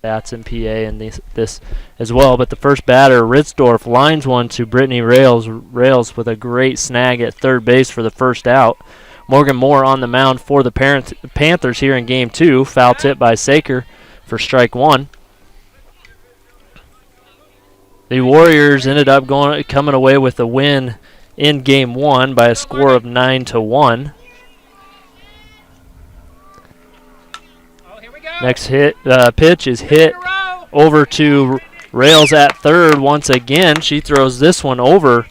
bats in PA and this as well. But the first batter, Ritzdorf, lines one to Brittany Rails with a great snag at third base for the first out. Morgan Moore on the mound for the Panthers here in game 2. Foul tip by Saker for strike 1. The Warriors ended up coming away with a win in game 1 by a score of 9-1. Next pitch is hit over to Rails at third once again. She throws this one over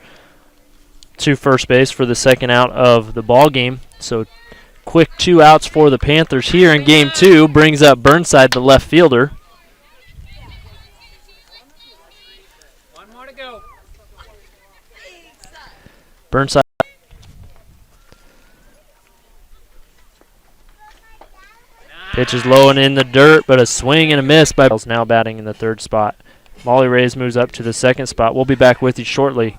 to first base for the second out of the ball game. So quick 2 outs for the Panthers here in game 2. Brings up Burnside, the left fielder. One more to go. Burnside. Pitch is low and in the dirt, but a swing and a miss by Rails, now batting in the third spot. Molly Reyes moves up to the second spot. We'll be back with you shortly.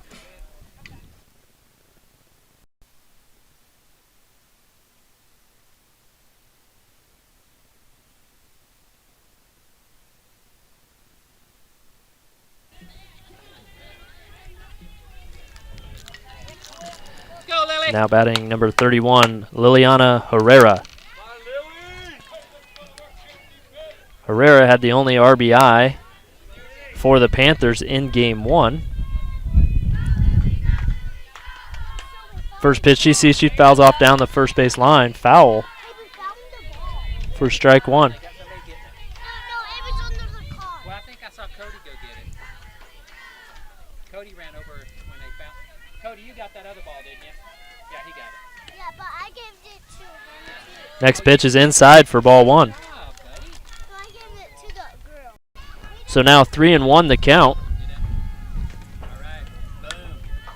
Now batting number 31, Liliana Herrera. Herrera had the only RBI for the Panthers in game 1. First pitch she sees, she fouls off down the first base line. Foul for strike 1. Well, I think I saw Cody go get it. Cody ran over when they found. Cody, you got that other ball, didn't you? Yeah, he got it. Yeah, but I gave it to him. Next pitch is inside for ball 1. So now 3-1 the count.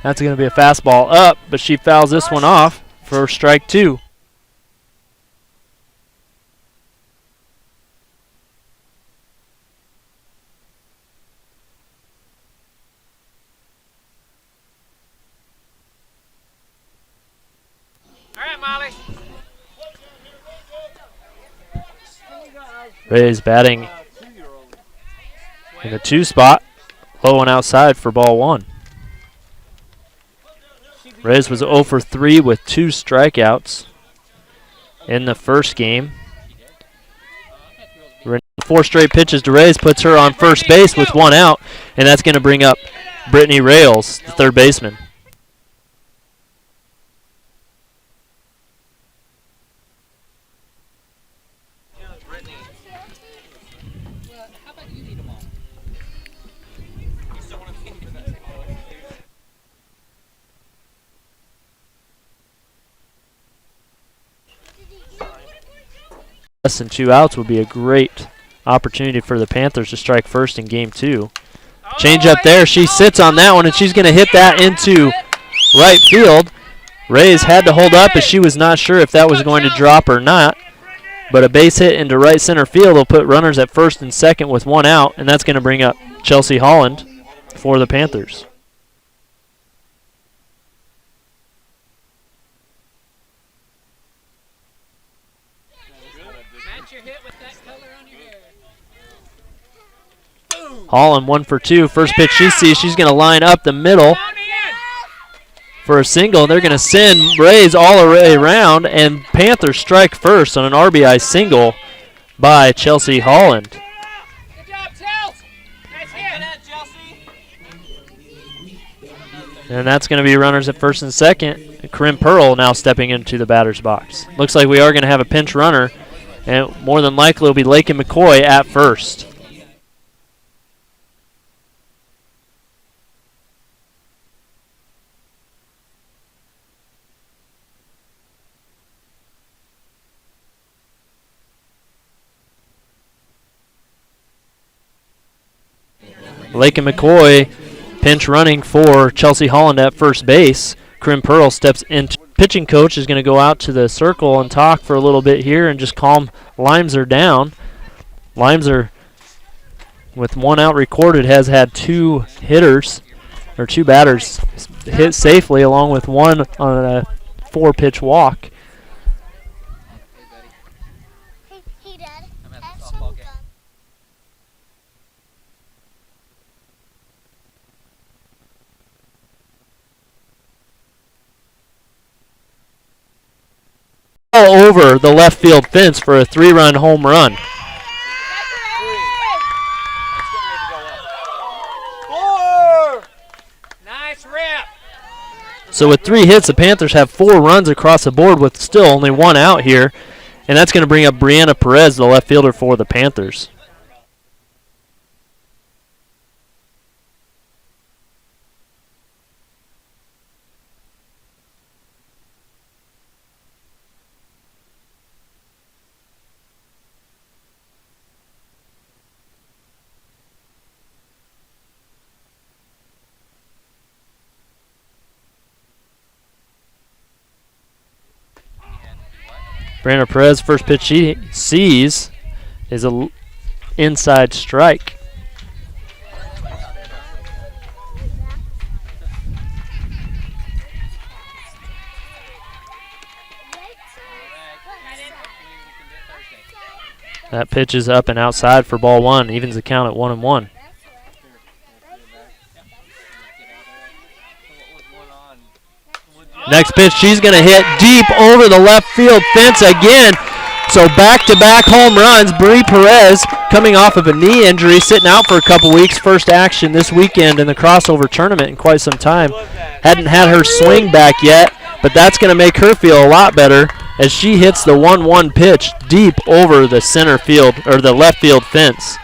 That's going to be a fastball up, but she fouls this one off for strike 2. All right, Molly. Reyes batting in the 2 spot, low and outside for ball 1. Reyes was 0 for 3 with 2 strikeouts in the first game. 4 straight pitches to Reyes puts her on first base with 1 out, and that's going to bring up Brittany Rails, the third baseman. Less than 2 outs would be a great opportunity for the Panthers to strike first in game 2. Change up there. She sits on that one, and she's going to hit that into right field. Reyes had to hold up as she was not sure if that was going to drop or not. But a base hit into right center field will put runners at first and second with 1 out, and that's going to bring up Chelsea Holland for the Panthers. Holland 1 for 2. First pitch she sees, she's going to line up the middle for a single. They're going to send Reyes all the way around, and Panthers strike first on an RBI single by Chelsea Holland. Good job, Chelsea. Nice hit. And that's going to be runners at first and second. Corinne Pearl now stepping into the batter's box. Looks like we are going to have a pinch runner, and more than likely it'll be Lakin McCoy at first. Lakin McCoy pinch running for Chelsea Holland at first base. Corinne Pearl steps into. Pitching coach is going to go out to the circle and talk for a little bit here and just calm Limser down. Limser, with 1 out recorded, has had 2 hitters, or 2 batters hit safely, along with 1 on a 4-pitch walk. Hey, Dad. over the left field fence for a 3-run home run. Nice rip. So with 3 hits, the Panthers have 4 runs across the board with still only 1 out here. And that's going to bring up Brianna Perez, the left fielder for the Panthers. Brianna Perez, first pitch she sees is a inside strike. That pitch is up and outside for ball 1. Evens the count at 1-1. Next pitch, she's going to hit deep over the left field fence again. So back-to-back home runs. Bri Perez coming off of a knee injury, sitting out for a couple weeks. First action this weekend in the crossover tournament in quite some time. Hadn't had her swing back yet, but that's going to make her feel a lot better as she hits the 1-1 pitch deep over the center field, or the left field fence.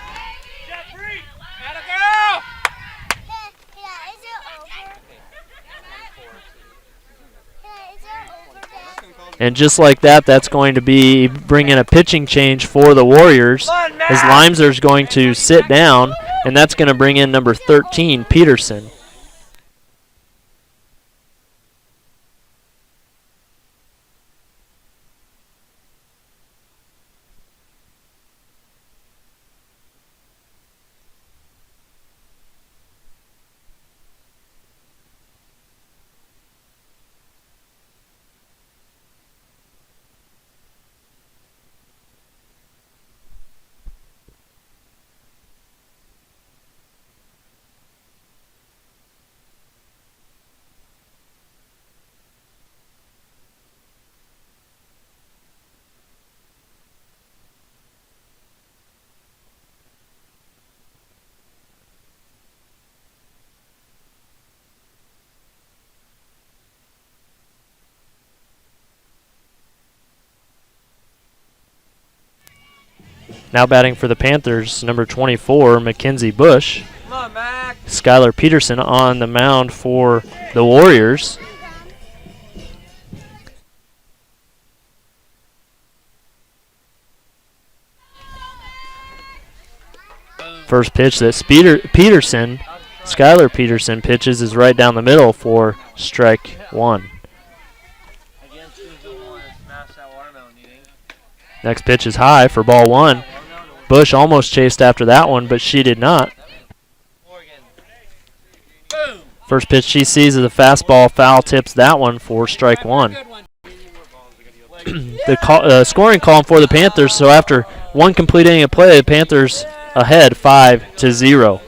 And just like that, that's going to be bringing a pitching change for the Warriors as Limser's going to sit down, and that's going to bring in number 13, Peterson. Now batting for the Panthers, number 24, Mackenzie Bush. Skylar Peterson on the mound for the Warriors. First pitch that Skylar Peterson pitches is right down the middle for strike 1. Next pitch is high for ball 1. Bush almost chased after that one, but she did not. First pitch she sees is a fastball, foul tips that one for strike 1. The scoring column for the Panthers, so after one complete inning of play, the Panthers ahead 5-0.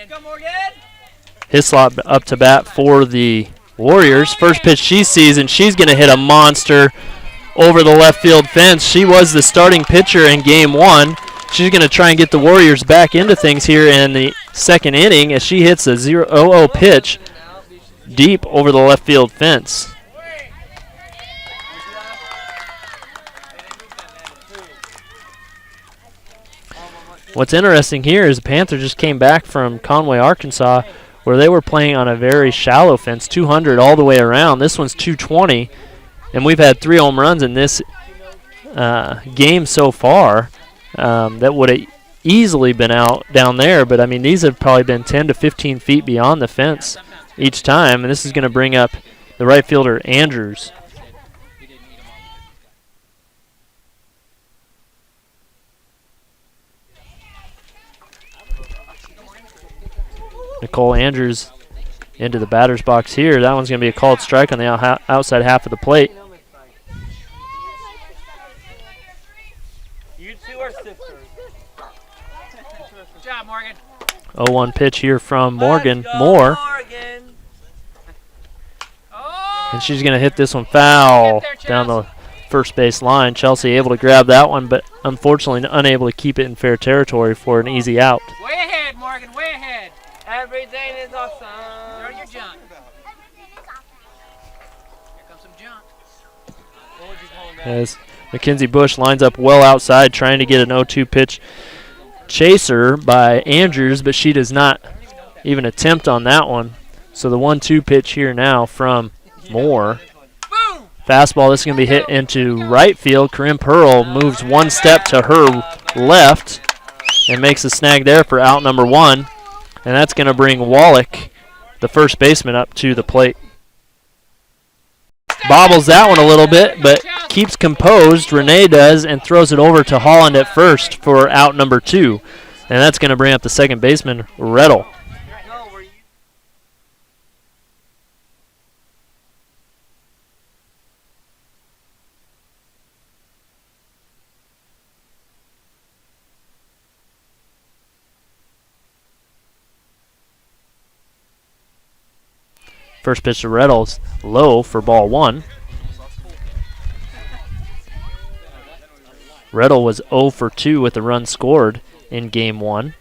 Go Morgan! Hislop up to bat for the Warriors. First pitch she sees, and she's going to hit a monster over the left field fence. She was the starting pitcher in game 1. She's going to try and get the Warriors back into things here in the second inning as she hits a 0-0 pitch deep over the left field fence. What's interesting here is the Panthers just came back from Conway, Arkansas, where they were playing on a very shallow fence, 200 all the way around. This one's 220, and we've had 3 home runs in this game so far that would have easily been out down there. But, I mean, these have probably been 10 to 15 feet beyond the fence each time, and this is going to bring up the right fielder, Andrews. Nicole Andrews into the batter's box here. That one's going to be a called strike on the outside half of the plate. You two are sisters. Good job, Morgan. 0-1 pitch here from Morgan Let's go, Moore. Morgan. Oh! And she's going to hit this one foul down the first base line. Chelsea able to grab that one, but unfortunately unable to keep it in fair territory for an easy out. Way ahead, Morgan, way ahead. Everything is awesome. Throw your junk. Here comes some junk. As Mackenzie Bush lines up well outside trying to get an 0-2 pitch chaser by Andrews, but she does not even attempt on that one. So the 1-2 pitch here now from Moore. Boom! Fastball, this is going to be hit into right field. Corinne Pearl moves one step to her left and makes a snag there for out number 1. And that's going to bring Wallach, the first baseman, up to the plate. Bobbles that one a little bit, but keeps composed. Renee does, and throws it over to Holland at first for out number 2. And that's going to bring up the second baseman, Rettel. First pitch to Rettles, low for ball 1. Rettel was 0 for 2 with a run scored in game 1.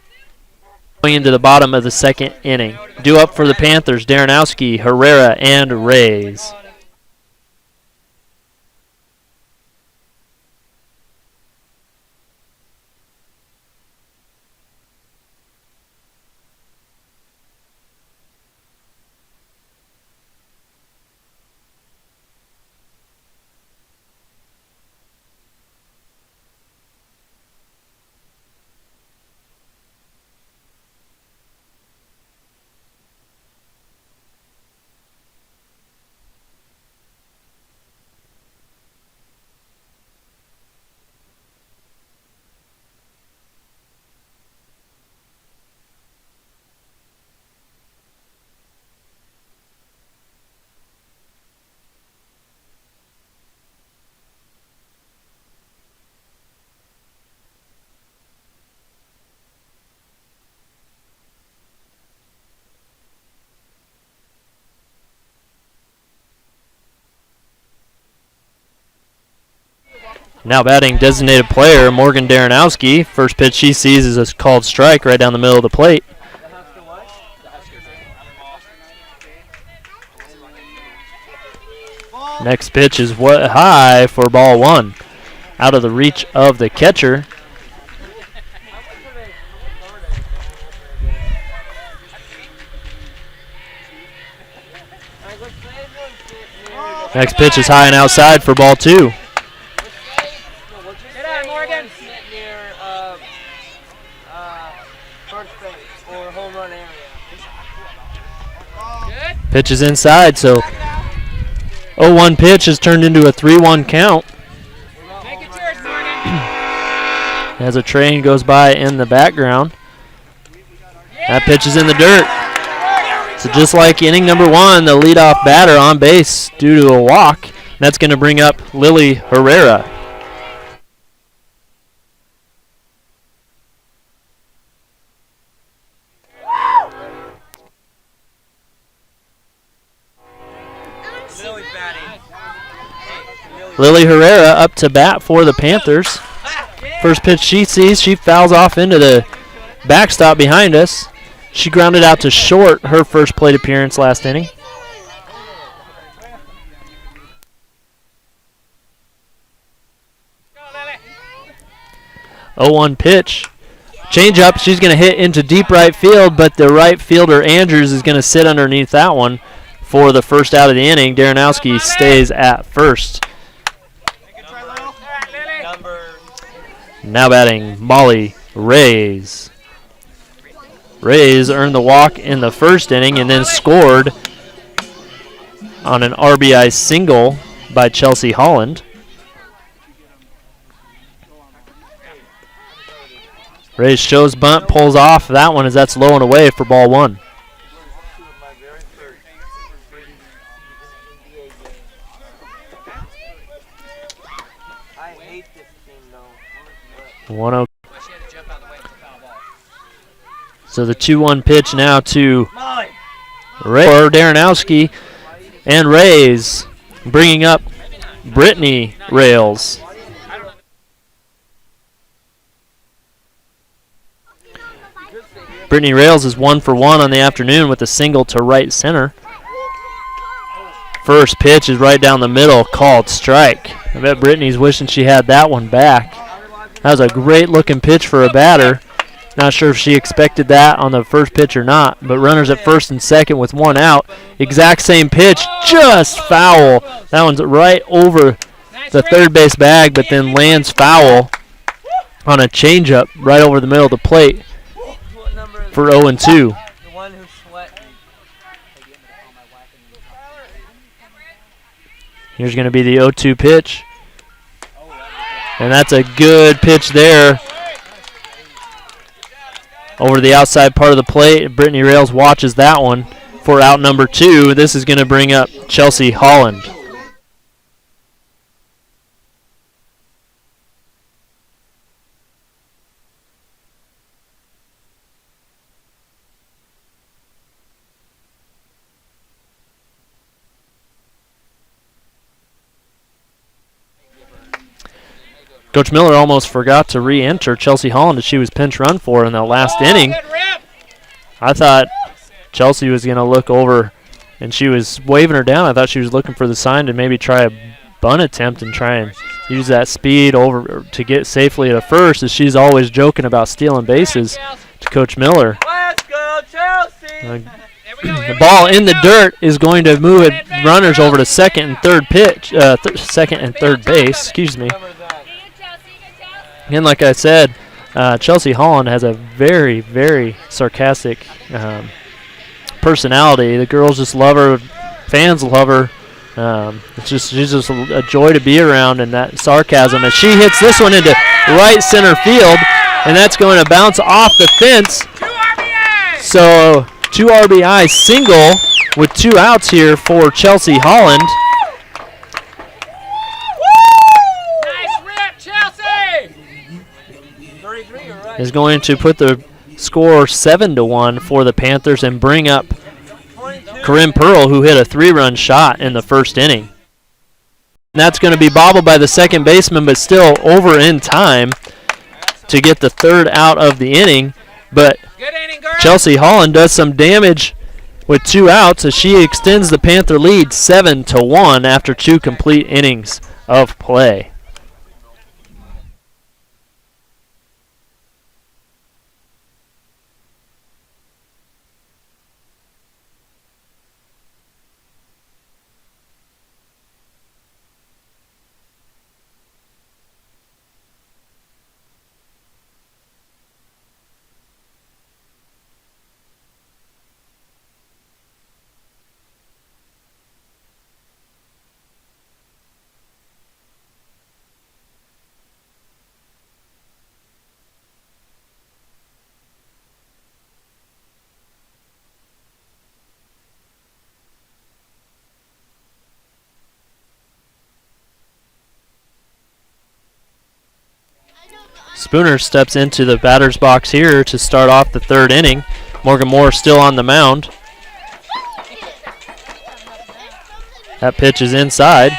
Going into the bottom of the second inning. Due up for the Panthers, Daranowski, Herrera, and Reyes. Now batting designated player Morgan Daranowski. First pitch she sees is a called strike right down the middle of the plate. Next pitch is high for ball 1. Out of the reach of the catcher. Next pitch is high and outside for ball 2. Pitch is inside, so 0-1 pitch has turned into a 3-1 count. Make it yours, Morgan. As a train goes by in the background. That pitch is in the dirt. So just like inning number 1, the leadoff batter on base due to a walk. That's going to bring up Lily Herrera. Lily Herrera up to bat for the Panthers. First pitch she sees, she fouls off into the backstop behind us. She grounded out to short her first plate appearance last inning. Go, Lily. 0-1 pitch Change up. She's going to hit into deep right field, but the right fielder, Andrews, is going to sit underneath that one for the first out of the inning. Darrenowski stays at first. Now batting, Molly Rays. Rays earned the walk in the first inning and then scored on an RBI single by Chelsea Holland. Rays shows bunt, pulls off that one as that's low and away for ball one. I hate this team though. 1-0. So the 2-1 pitch now to Ray or Darrenowski, and Rays bringing up Brittany Rails. Brittany Rails is 1 for 1 on the afternoon with a single to right center. First pitch is right down the middle, called strike. I bet Brittany's wishing she had that one back. That was a great looking pitch for a batter. Not sure if she expected that on the first pitch or not, but runners at first and second with one out. Exact same pitch, just foul. That one's right over the third base bag, but then lands foul on a changeup right over the middle of the plate for 0-2. The one who sweat. Here's going to be the 0-2 pitch. And that's a good pitch there. Over the outside part of the plate, Brittany Rails watches that one for out number 2. This is going to bring up Chelsea Holland. Coach Miller almost forgot to re-enter Chelsea Holland as she was pinch run for in that last inning. I thought Chelsea was going to look over, and she was waving her down. I thought she was looking for the sign to maybe try a bunt attempt and try and use that speed over to get safely to first, as she's always joking about stealing bases to Coach Miller. Let's go, Chelsea! The ball in the dirt is going to move runners over to second and third second and third base. Excuse me. And like I said, Chelsea Holland has a very, very sarcastic personality. The girls just love her. Fans love her. She's just a joy to be around, and that sarcasm. As she hits this one into right center field, and that's going to bounce off the fence. 2 RBI! So 2 RBI single with 2 outs here for Chelsea Holland. Is going to put the score 7-1 for the Panthers and bring up Corinne Pearl, who hit a 3-run shot in the first inning. And that's going to be bobbled by the second baseman, but still over in time to get the third out of the inning. But Chelsea Holland does some damage with 2 outs as she extends the Panther lead 7-1 after 2 complete innings of play. Spooner steps into the batter's box here to start off the third inning. Morgan Moore still on the mound. That pitch is inside.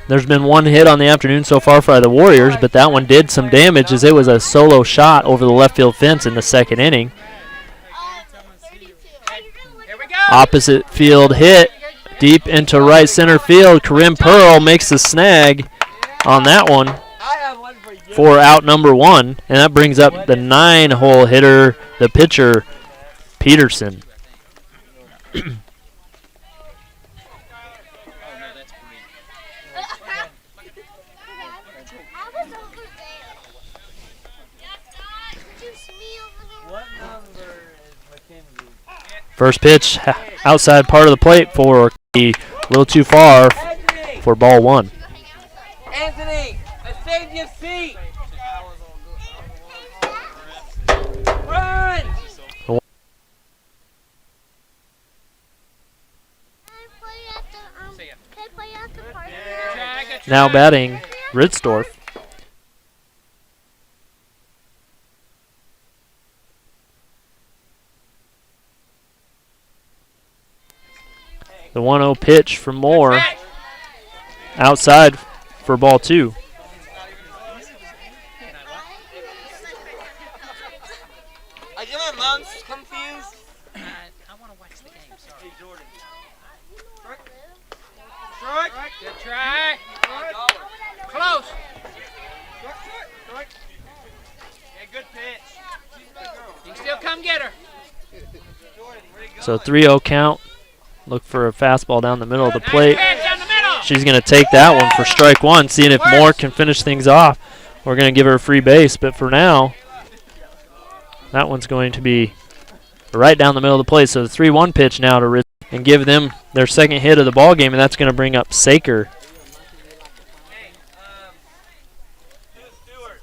There's been 1 hit on the afternoon so far for the Warriors, but that one did some damage as it was a solo shot over the left field fence in the second inning. Opposite field hit deep into right center field. Corinne Pearl makes the snag on that one. I have one for you. for out number 1, and that brings up the 9-hole hitter, the pitcher, Peterson. What number is McKenzie? First pitch outside part of the plate for a little too far for ball 1. Anthony, I saved your seat. Run! Now batting Ritzdorf. The 1-0 pitch from Moore. Outside for ball 2. I get my mom's confused. I want to watch the game. Sorry. Hey, Jordan. Strike. Good try. Close. Yeah, good pitch. You can still come get her. Jordan, where you going? So 3-0 count. Look for a fastball down the middle of the Nice plate. pitch down the middle. She's going to take that one for strike 1, seeing if Moore can finish things off. We're going to give her a free base, but for now, that one's going to be right down the middle of the plate. So the 3-1 pitch now to Ritz and give them their second hit of the ball game, and that's going to bring up Saker. Hey, Stewart.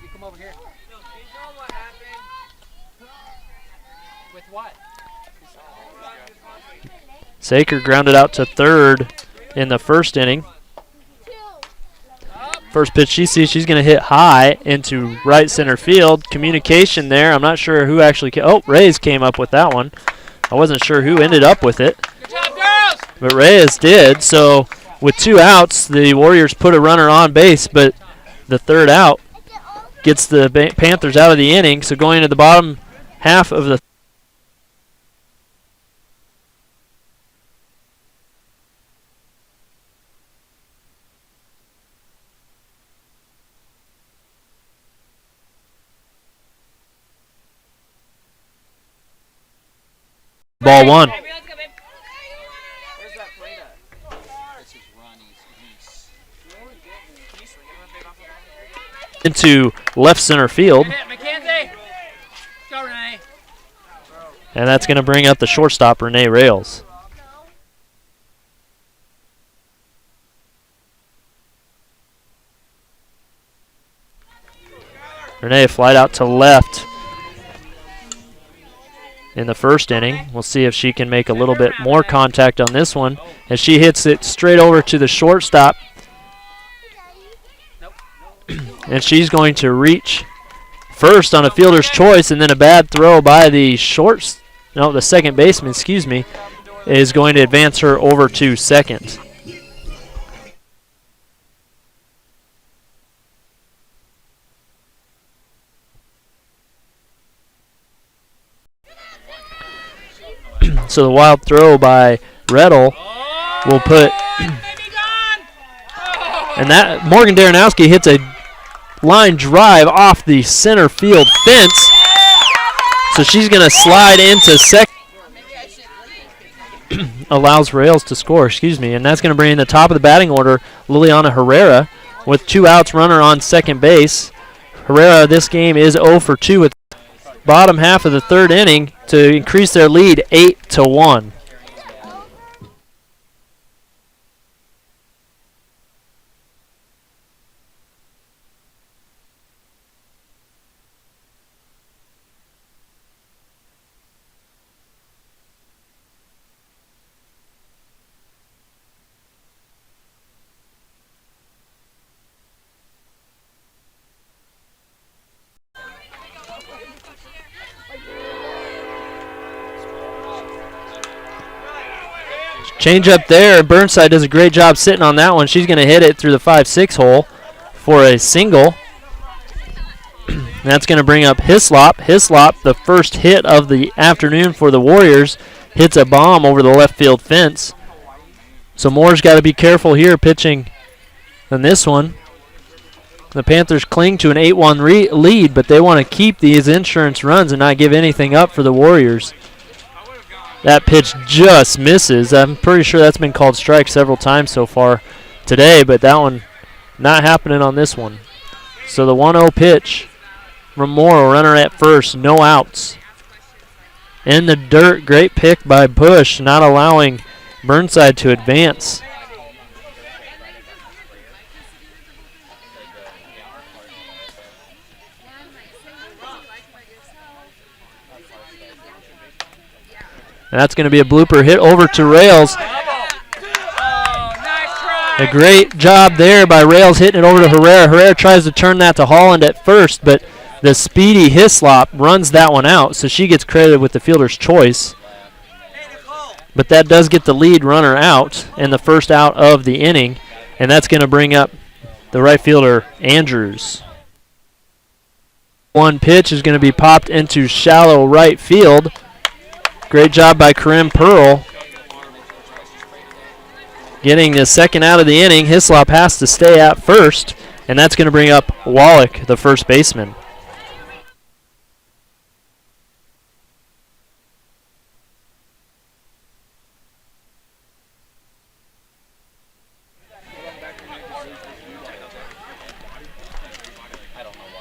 You come over here. No, do you know what happened? With what? Saker grounded out to third in the first inning. First pitch she sees, she's going to hit high into right center field. Communication there. I'm not sure who actually Reyes came up with that one. I wasn't sure who ended up with it, Good job, girls. but Reyes did. So with 2 outs, the Warriors put a runner on base, but the third out gets the Panthers out of the inning. So going to the bottom half of the ball 1. Where's that plate at? This is Ronnie's niece. Into left center field, Good hit, Mackenzie. Go, Renee. and that's going to bring up the shortstop, Renee Rails. Renee flied out to left in the first inning. We'll see if she can make a little bit more contact on this one as she hits it straight over to the shortstop. And she's going to reach first on a fielder's choice, and then a bad throw by the the second baseman, is going to advance her over to second. So the wild throw by Rettel will put, and that Morgan Daranowski hits a line drive off the center field fence. So she's going to slide into second. Allows Rails to score, and that's going to bring in the top of the batting order, Liliana Herrera, with 2 outs, runner on second base. Herrera, this game is 0 for 2 with bottom half of the third inning to increase their lead 8-1. Change up there. Burnside does a great job sitting on that one. She's going to hit it through the 5-6 hole for a single. That's going to bring up Hislop. Hislop, the first hit of the afternoon for the Warriors, hits a bomb over the left field fence. So Moore's got to be careful here pitching in this one. The Panthers cling to an 8-1 lead, but they want to keep these insurance runs and not give anything up for the Warriors. That pitch just misses. I'm pretty sure that's been called strike several times so far today, but that one not happening on this one. So the 1-0 pitch from Morrow, runner at first, no outs. In the dirt, great pick by Bush, not allowing Burnside to advance. And that's going to be a blooper hit over to Rails. A great job there by Rails hitting it over to Herrera. Herrera tries to turn that to Holland at first, but the speedy Hislop runs that one out, so she gets credited with the fielder's choice. But that does get the lead runner out and the first out of the inning, and that's going to bring up the right fielder, Andrews. One pitch is going to be popped into shallow right field. Great job by Karim Pearl. Getting the second out of the inning, Hislop has to stay at first, and that's going to bring up Wallach, the first baseman.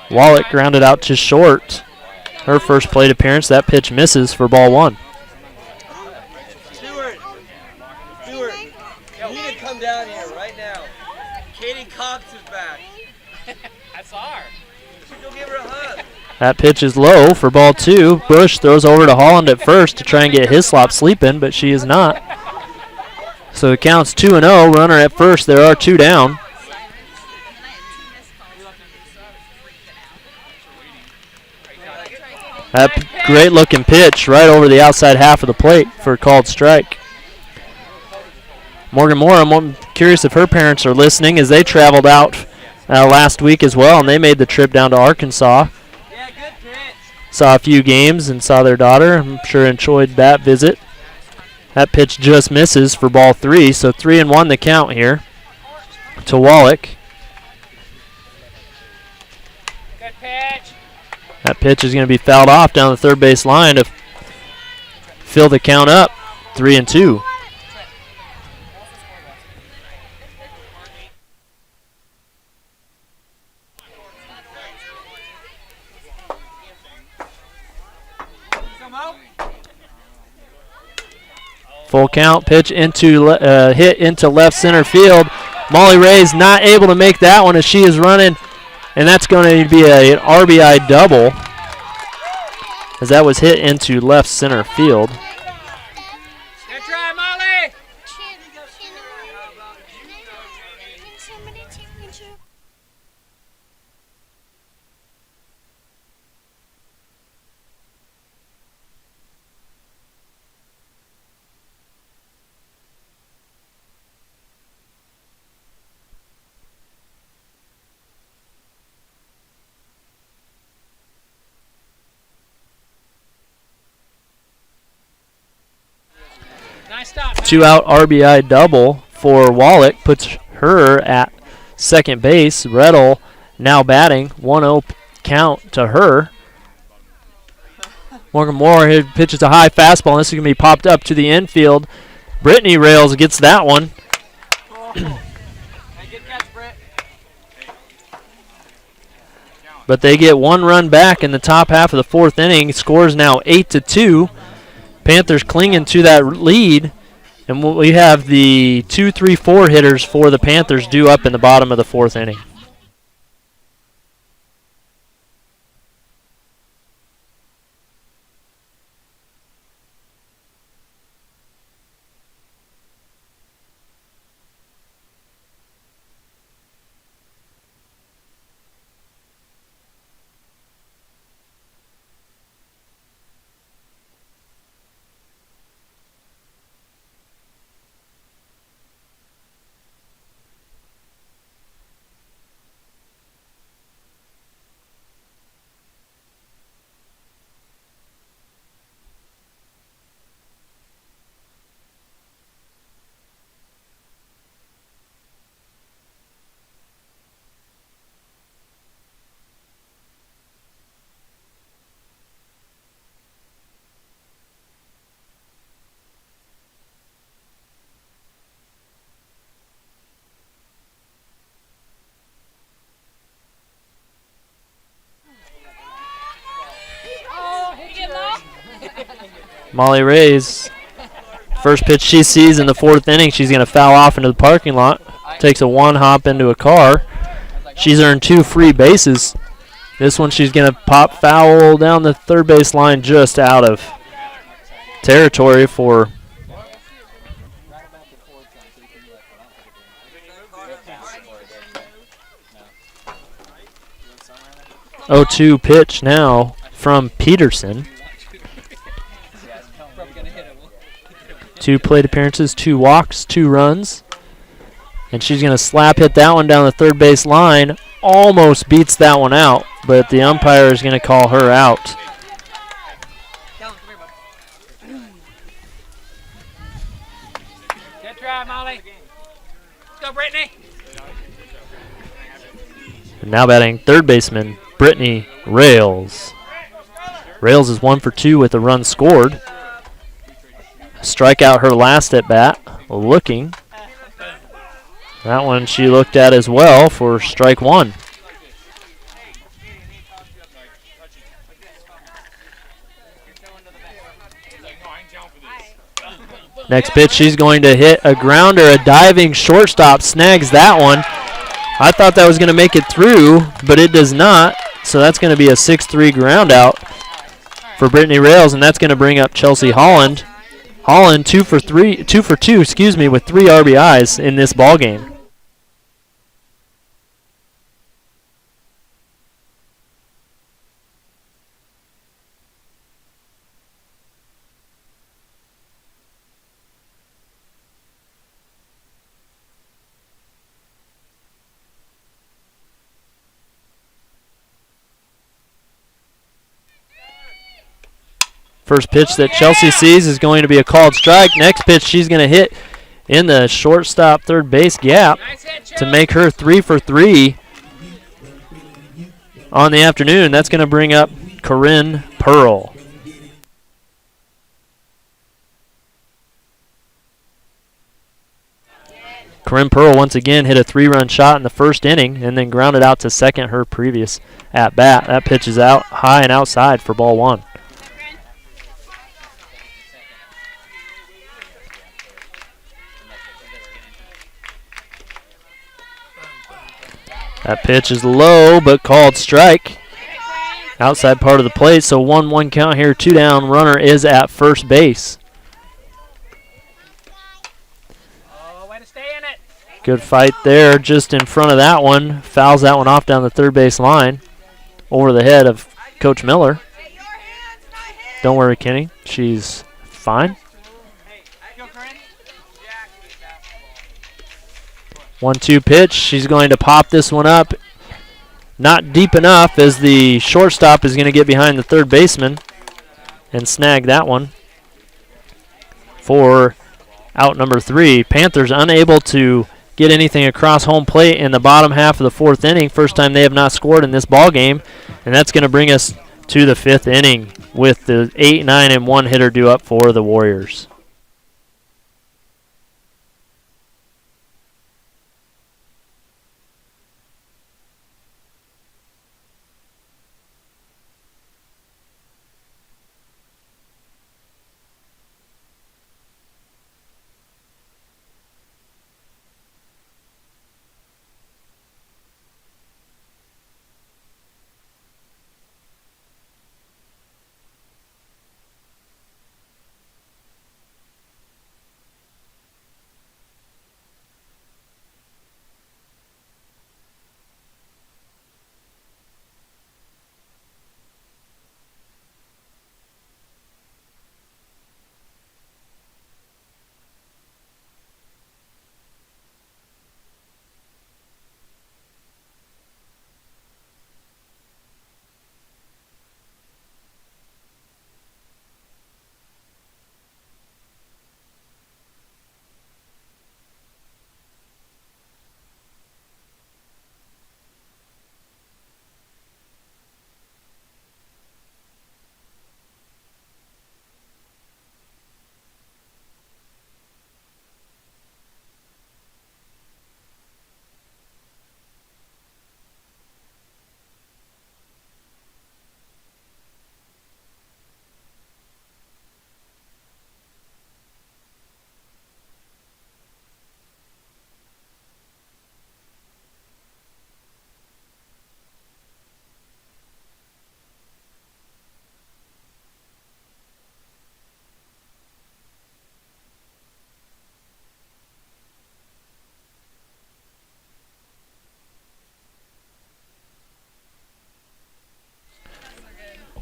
Wallach grounded out to short. Her first plate appearance. That pitch misses for ball one. Stewart, you need to come down here right now. Katie Cox is back. I saw her. Go give her a hug. That pitch is low for ball two. Bush throws over to Holland at first to try and get Hislop sleeping, but she is not. So it counts 2-0. Runner at first. There are two down. That great looking pitch right over the outside half of the plate for a called strike. Morgan Moore, I'm curious if her parents are listening, as they traveled out last week as well, and they made the trip down to Arkansas. Yeah, good pitch. Saw a few games and saw their daughter. I'm sure enjoyed that visit. That pitch just misses for ball three, so 3-1 the count here to Wallach. Good pitch. That pitch is going to be fouled off down the third base line to fill the count up, 3-2. Full count, pitch into hit into left center field. Molly Ray's not able to make that one as she is running, and that's going to be an RBI double as that was hit into left center field. Good try, Molly. Can somebody take me to? Nice stop. Two out RBI double for Wallach puts her at second base. Redl now batting, 1-0 count to her. Morgan Moore pitches a high fastball, and this is going to be popped up to the infield. Brittany Rails gets that one. But they get one run back in the top half of the fourth inning. Scores now 8-2. Panthers clinging to that lead, and we have the 2, 3, 4 hitters for the Panthers due up in the bottom of the fourth inning. Molly Ray's first pitch she sees in the 4th inning, she's going to foul off into the parking lot. Takes a one hop into a car. She's earned 2 free bases. This one she's going to pop foul down the third base line, just out of territory for 0-2 pitch now from Peterson. 2 plate appearances, 2 walks, 2 runs. And she's going to slap hit that one down the third base line. Almost beats that one out, but the umpire is going to call her out. Good try, Molly. Let's go, Brittany. And now batting third baseman Brittany Rails. Rails is 1 for 2 with a run scored. Strikeout her last at bat. Looking. That one she looked at as well for strike 1. Next pitch, she's going to hit a grounder. A diving shortstop snags that one. I thought that was going to make it through, but it does not. So that's going to be a 6-3 ground out for Brittany Rails, and that's going to bring up Chelsea Holland. Holland 2 for 2, with 3 RBIs in this ball game. First pitch that Chelsea sees is going to be a called strike. Next pitch she's going to hit in the shortstop third base gap to make her 3 for 3 on the afternoon. That's going to bring up Corinne Pearl. Corinne Pearl once again hit a 3-run shot in the first inning and then grounded out to second her previous at bat. That pitch is out high and outside for ball 1. That pitch is low, but called strike. Outside part of the plate, so 1-1 count here. 2 down. Runner is at first base. Oh, way to stay in it. Good fight there, just in front of that one. Fouls that one off down the third base line, over the head of Coach Miller. Don't worry, Kenny. She's fine. 1-2 pitch. She's going to pop this one up. Not deep enough, as the shortstop is going to get behind the third baseman and snag that one for out number 3. Panthers unable to get anything across home plate in the bottom half of the 4th inning. First time they have not scored in this ball game, and that's going to bring us to the 5th inning with the 8, 9, and 1 hitter due up for the Warriors.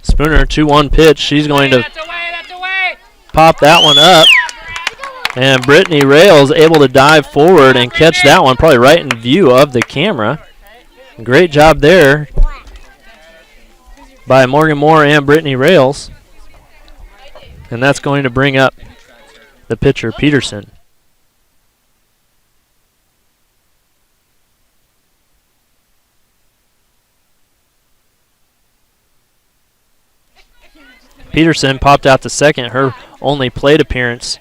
Spooner, 2-1 pitch. She's going to That's away, that's away. pop that one up. And Brittany Rails able to dive forward and catch that one probably right in view of the camera. Great job there by Morgan Moore and Brittany Rails. And that's going to bring up the pitcher, Peterson. Peterson popped out to second, her only plate appearance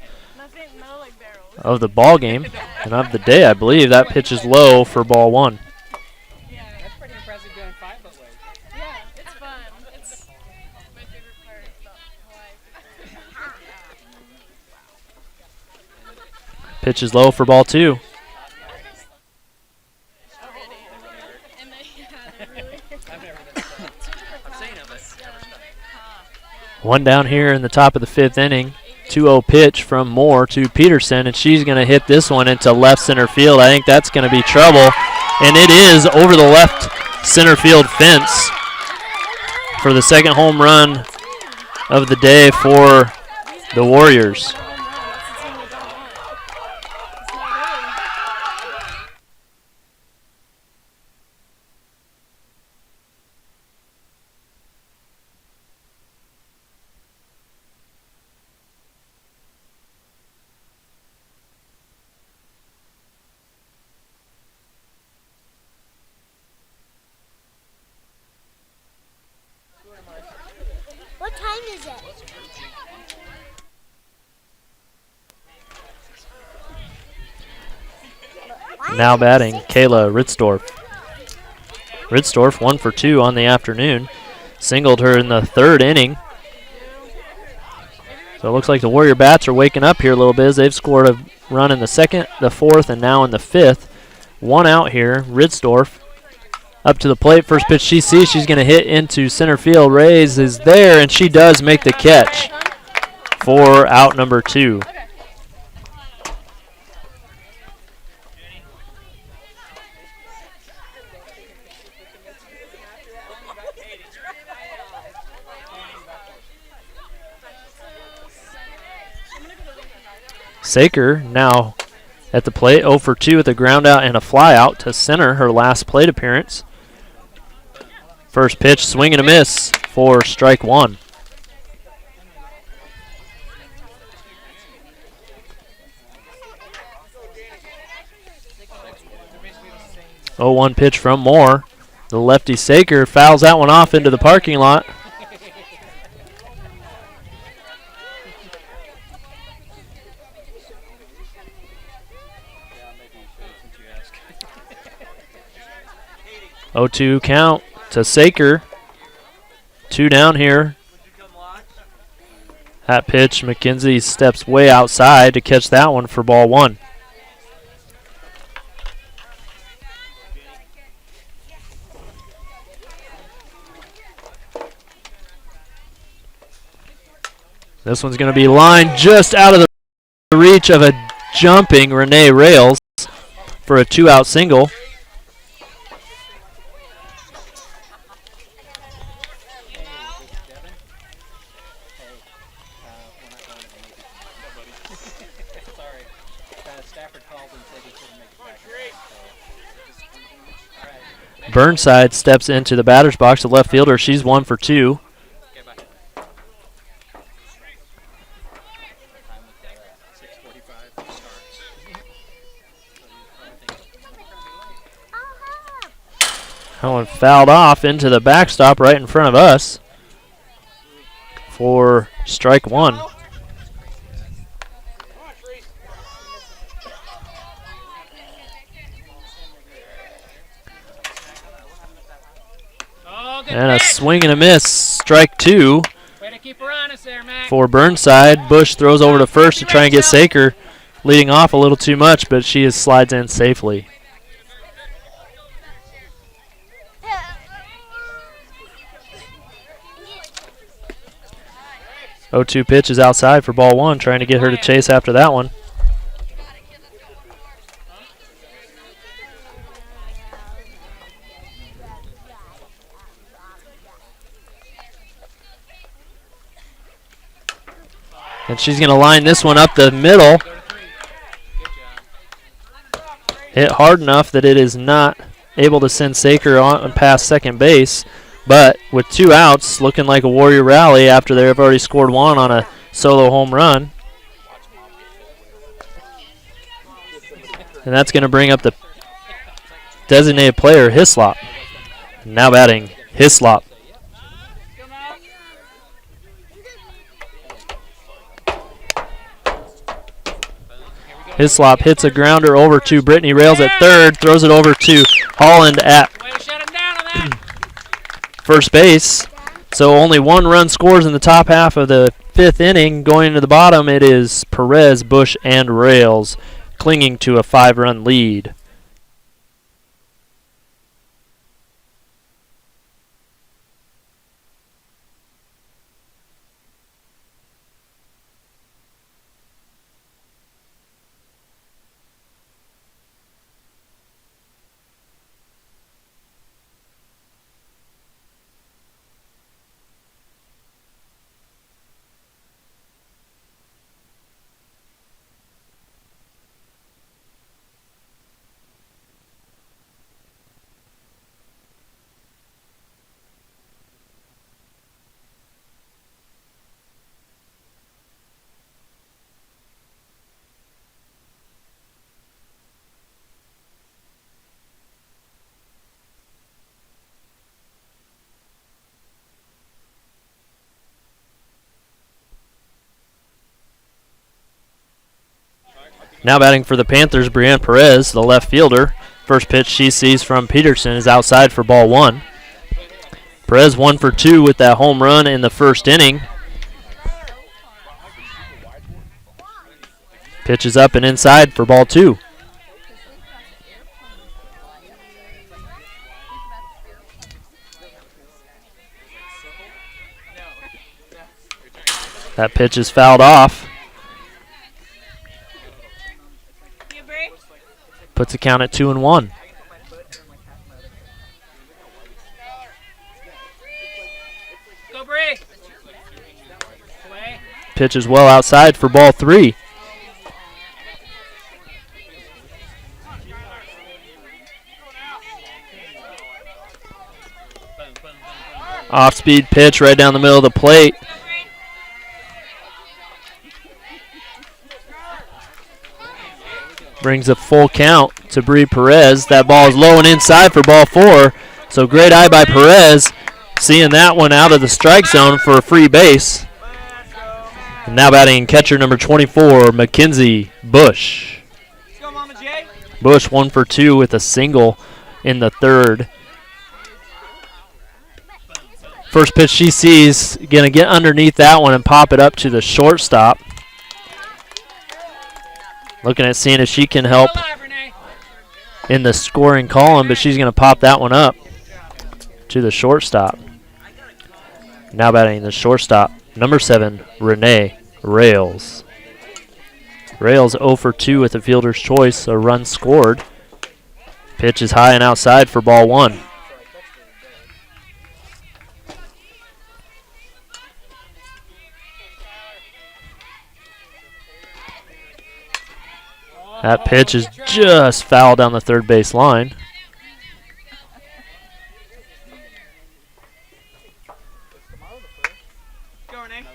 of the ball game and of the day, I believe. That pitch is low for ball one. That's pretty impressive going 5-foot ways. Yeah, it's fun. It's my favorite part about Hawaii. Pitch is low for ball two. And they, yeah, they're really I've never been so. I've seen them, but One down here in the top of the fifth inning. 2-0 pitch from Moore to Peterson, and she's going to hit this one into left center field. I think that's going to be trouble, and it is over the left center field fence for the second home run of the day for the Warriors. What time is it? Now batting, Kayla Ritzdorf. Ritzdorf 1 for 2 on the afternoon. Singled her in the third inning. So it looks like the Warrior bats are waking up here a little bit as they've scored a run in the second, the fourth, and now in the fifth. One out here, Ritzdorf up to the plate. First pitch she sees, she's going to hit into center field. Reyes is there, and she does make the catch for out number 2. Saker now at the plate, 0 for 2 with a ground out and a fly out to center, her last plate appearance. First pitch, swing and a miss for strike one. Oh, 1 pitch from Moore. The lefty Saker fouls that one off into the parking lot. Oh, 2 count to Saker. 2 down here. That pitch, McKenzie steps way outside to catch that one for ball 1. This one's going to be lined just out of the reach of a jumping Renee Rails for a 2-out single. Burnside steps into the batter's box, the left fielder. She's 1 for 2. That one fouled off into the backstop right in front of us for strike 1. And a swing and a miss, strike 2 way to keep her honest there, Mac. for Burnside. Bush throws over to first to try and get Saker leading off a little too much, but she slides in safely. Oh, 2 pitch is outside for ball 1, trying to get her to chase after that one. And she's going to line this one up the middle. Go to 3. Good job. Hit hard enough that it is not able to send Saker on past second base. But with 2 outs, looking like a Warrior rally after they've already scored 1 on a solo home run. And that's going to bring up the designated player, Hislop. Now batting, Hislop. Hislop hits a grounder over to Brittany Rails at third, throws it over to Holland at Way to shut him down on that. first base. So only 1 run scores in the top half of the 5th inning. Going into the bottom, it is Perez, Bush, and Rails clinging to a 5-run lead. Now batting for the Panthers, Brianne Perez, the left fielder. First pitch she sees from Peterson is outside for ball 1. Perez 1 for 2 with that home run in the first inning. Pitch is up and inside for ball 2. That pitch is fouled off. Puts the count at 2-1. Go, Bree. Away. Pitch is well outside for ball 3. Off-speed pitch right down the middle of the plate. Brings a full count to Bree Perez. That ball is low and inside for ball 4. So great eye by Perez, seeing that one out of the strike zone for a free base. And now batting catcher number 24, Mackenzie Bush. Let's go, Mama J. Bush 1 for 2 with a single in the 3rd. First pitch she sees, going to get underneath that one and pop it up to the shortstop. Looking at seeing if she can help in the scoring column, but she's going to pop that one up to the shortstop. Now batting the shortstop, number 7, Renee Rails. Rails 0 for 2 with the fielder's choice, a run scored. Pitch is high and outside for ball 1. That pitch is just foul down the third base line. Go, Renee.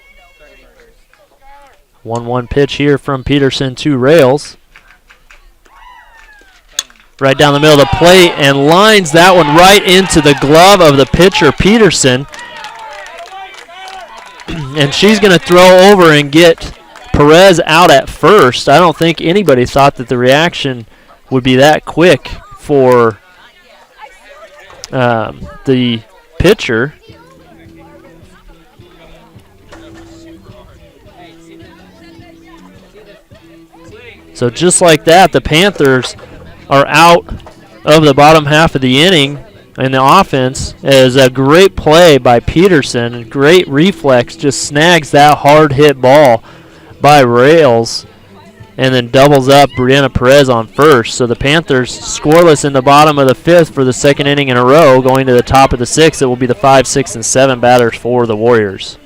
1-1 pitch here from Peterson to Rails. Right down the middle of the plate and lines that one right into the glove of the pitcher, Peterson. And she's going to throw over and get Perez out at first. I don't think anybody thought that the reaction would be that quick for the pitcher. So just like that, the Panthers are out of the bottom half of the inning in the offense as a great play by Peterson. Great reflex, just snags that hard hit ball by Rails and then doubles up Brianna Perez on first. So the Panthers scoreless in the bottom of the 5th for the 2nd inning in a row. Going to the top of the 6th, it will be the 5, 6, and 7 batters for the Warriors.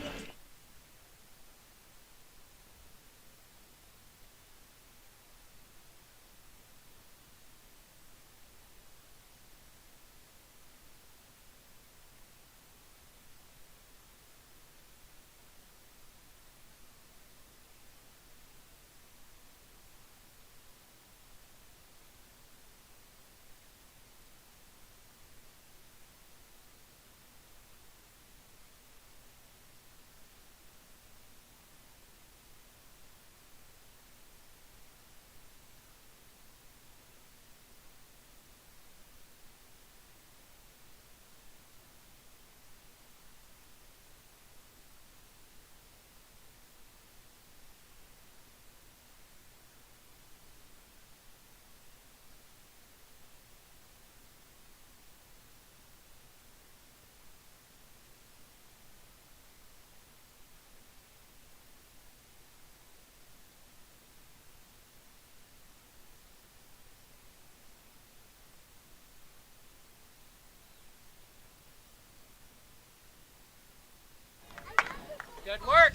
Good work.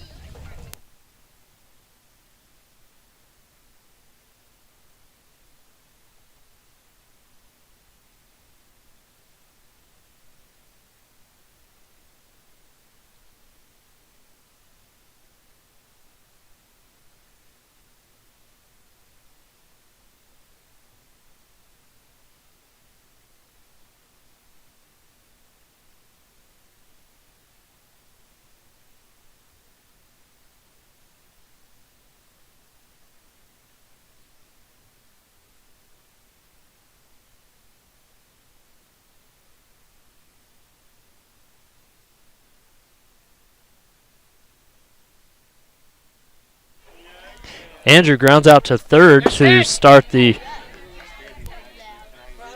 Andrew grounds out to third to start the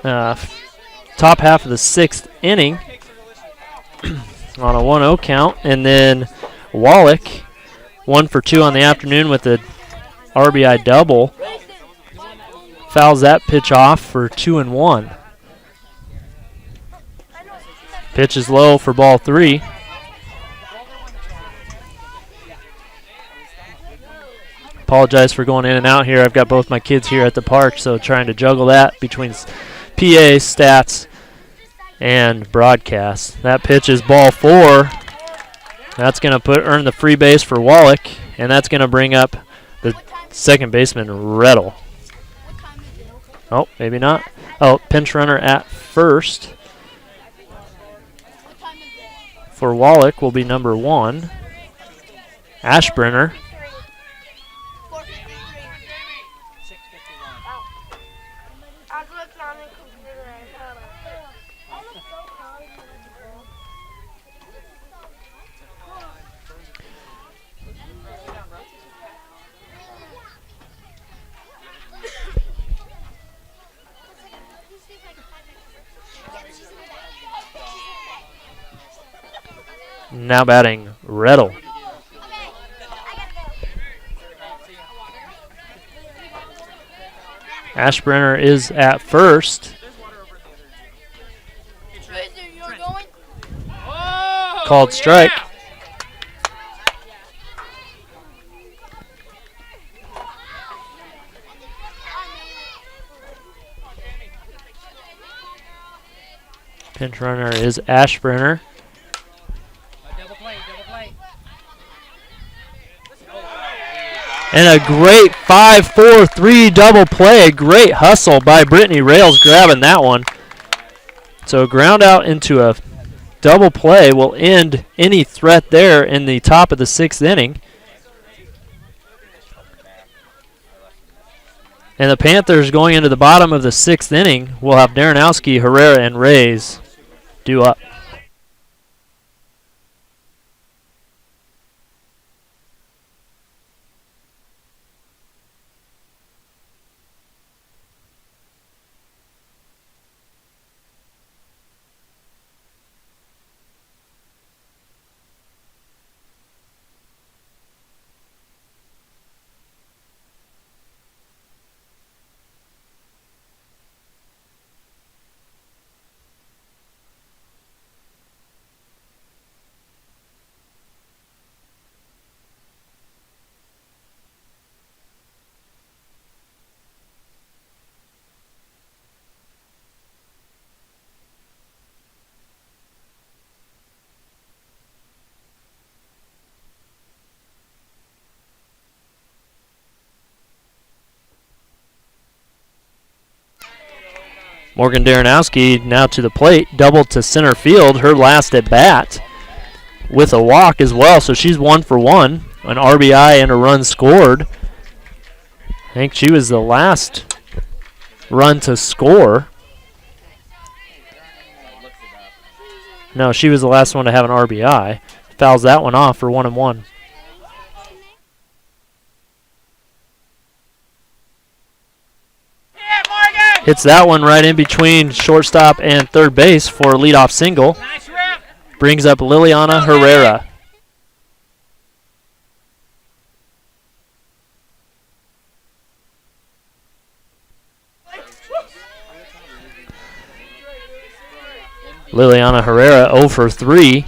top half of the sixth inning on a 1-0 count. And then Wallach, 1 for 2 on the afternoon with a RBI double, fouls that pitch off for 2-1. Pitch is low for ball 3. Apologize for going in and out here. I've got both my kids here at the park, so trying to juggle that between PA, stats, and broadcast. That pitch is ball 4. That's going to earn the free base for Wallach, and that's going to bring up the second baseman, Rettel. Oh, maybe not. Oh, pinch runner at first for Wallach will be number 1, Ashbrenner. Now batting Rettel. Ashbrenner is at first. Called strike. Pinch runner is Ashbrenner. And a great 5-4-3 double play. Great hustle by Brittany Rails grabbing that one. So ground out into a double play will end any threat there in the top of the 6th inning. And the Panthers going into the bottom of the 6th inning will have Darrenowski, Herrera, and Reyes due up. Morgan Darrenowski now to the plate, double to center field, her last at bat with a walk as well, so she's 1 for 1, an RBI and a run scored. I think she was the last run to score. No, she was the last one to have an RBI. Fouls that one off for 1-1. Hits that one right in between shortstop and third base for a leadoff single. Brings up Liliana Herrera. Liliana Herrera 0 for 3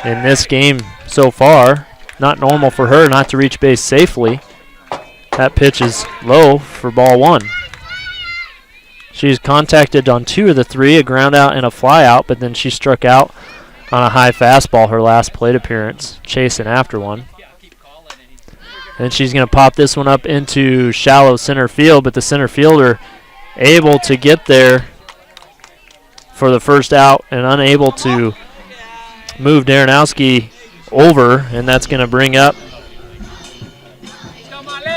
in this game so far. not normal for her not to reach base safely. That pitch is low for ball one. She's contacted on 2 of the 3, a ground out and a fly out, but then she struck out on a high fastball her last plate appearance, chasing after one. And she's going to pop this one up into shallow center field, but the center fielder able to get there for the first out and unable to move Darrenowski over, and that's going to bring up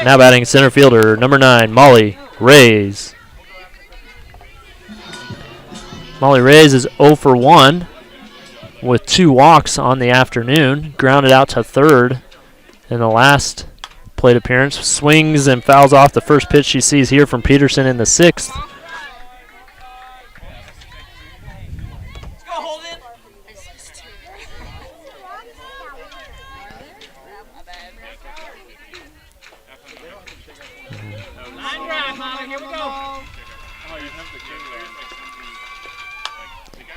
now batting center fielder number 9, Molly Rays. Molly Rays is 0 for 1 with 2 walks on the afternoon, grounded out to third in the last plate appearance. Swings and fouls off the first pitch she sees here from Peterson in the 6th.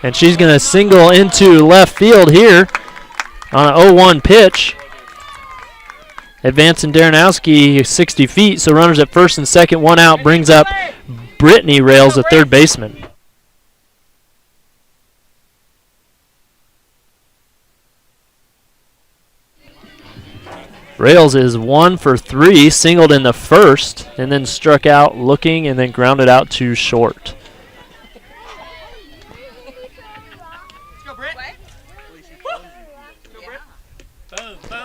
And she's going to single into left field here on an 0-1 pitch. Advancing Darrenowski 60 feet, so runners at first and second, 1 out, brings up Brittany Rails, the third baseman. Rails is 1 for 3, singled in the first, and then struck out looking and then grounded out to short.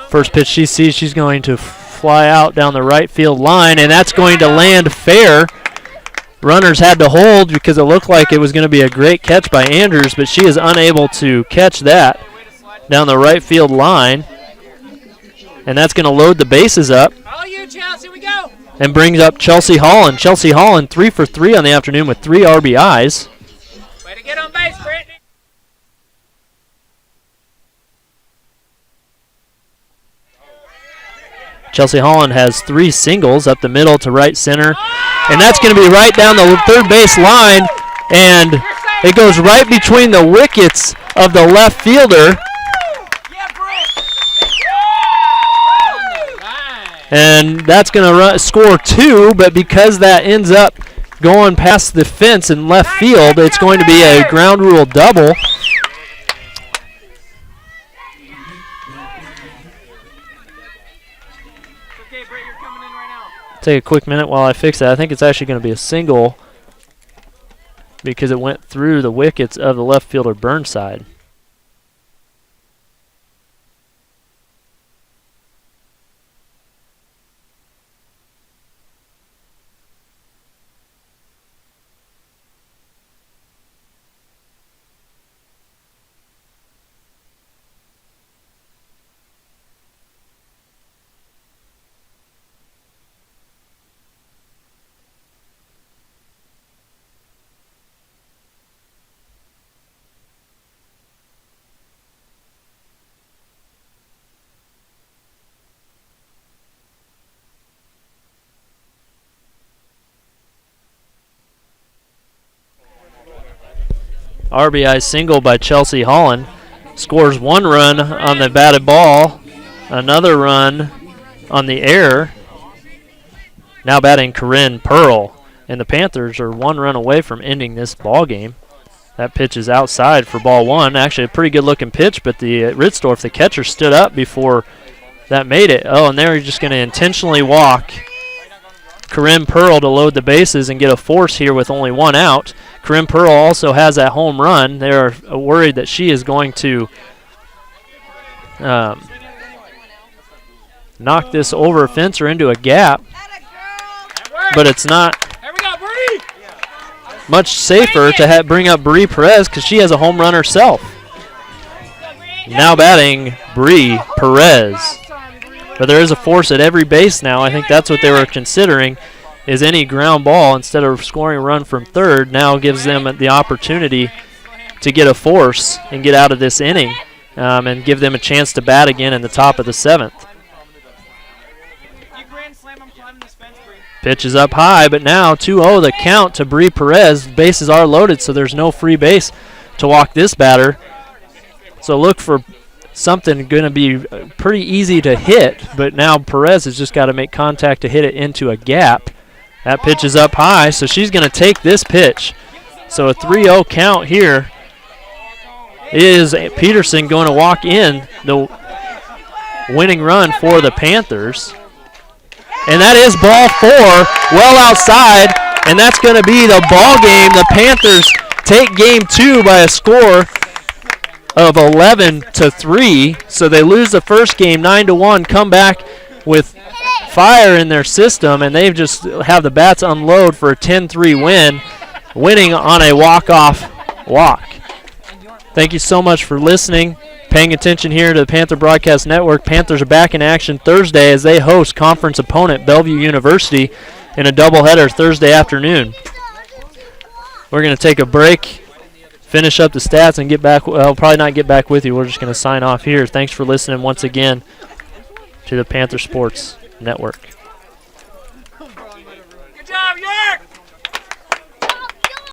First pitch she sees, she's going to fly out down the right field line, and that's going to land fair. Runners had to hold because it looked like it was going to be a great catch by Andrews, but she is unable to catch that down the right field line. And that's going to load the bases up. All you, Chelsea, we go. And brings up Chelsea Holland. Chelsea Holland 3 for 3 on the afternoon with 3 RBIs. Way to get on base, Brittany. Chelsea Holland has 3 singles up the middle to right center. And that's going to be right down the third base line. And it goes right between the wickets of the left fielder. And that's going to score 2, but because that ends up going past the fence in left field, it's going to be a ground rule double. Take a quick minute while I fix that. I think it's actually going to be a single because it went through the wickets of the left fielder Burnside. RBI single by Chelsea Holland. Scores 1 run on the batted ball, another run on the air. Now batting Corinne Pearl. And the Panthers are 1 run away from ending this ball game. That pitch is outside for ball 1. Actually a pretty good looking pitch, but the Ritzdorf, the catcher, stood up before that made it. Oh, and they're just going to intentionally walk Corinne Pearl to load the bases and get a force here with only 1 out. Corinne Pearl also has that home run. They're worried that she is going to knock this over a fence or into a gap, but it's not much safer to bring up Bree Perez because she has a home run herself. Now batting Bree Perez. But there is a force at every base now. I think that's what they were considering, is any ground ball instead of scoring a run from third now gives them the opportunity to get a force and get out of this inning and give them a chance to bat again in the top of the 7th. Pitch is up high, but now 2-0 the count to Bree Perez. Bases are loaded, so there's no free base to walk this batter. So look for something going to be pretty easy to hit, but now Perez has just got to make contact to hit it into a gap. That pitch is up high, so she's going to take this pitch. So a 3-0 count here. Is Peterson going to walk in the winning run for the Panthers? And that is ball 4, well outside, and that's going to be the ball game. The Panthers take game 2 by a score of 11-3. So they lose the first game 9-1, come back with fire in their system, and they just have the bats unload for a 10-3 win, winning on a walk-off walk. Thank you so much for listening, paying attention here to the Panther Broadcast Network. Panthers are back in action Thursday as they host conference opponent Bellevue University in a doubleheader Thursday afternoon. We're going to take a break, finish up the stats, and get back. Well, probably not get back with you. We're just going to sign off here. Thanks for listening once again to the Panther Sports Network.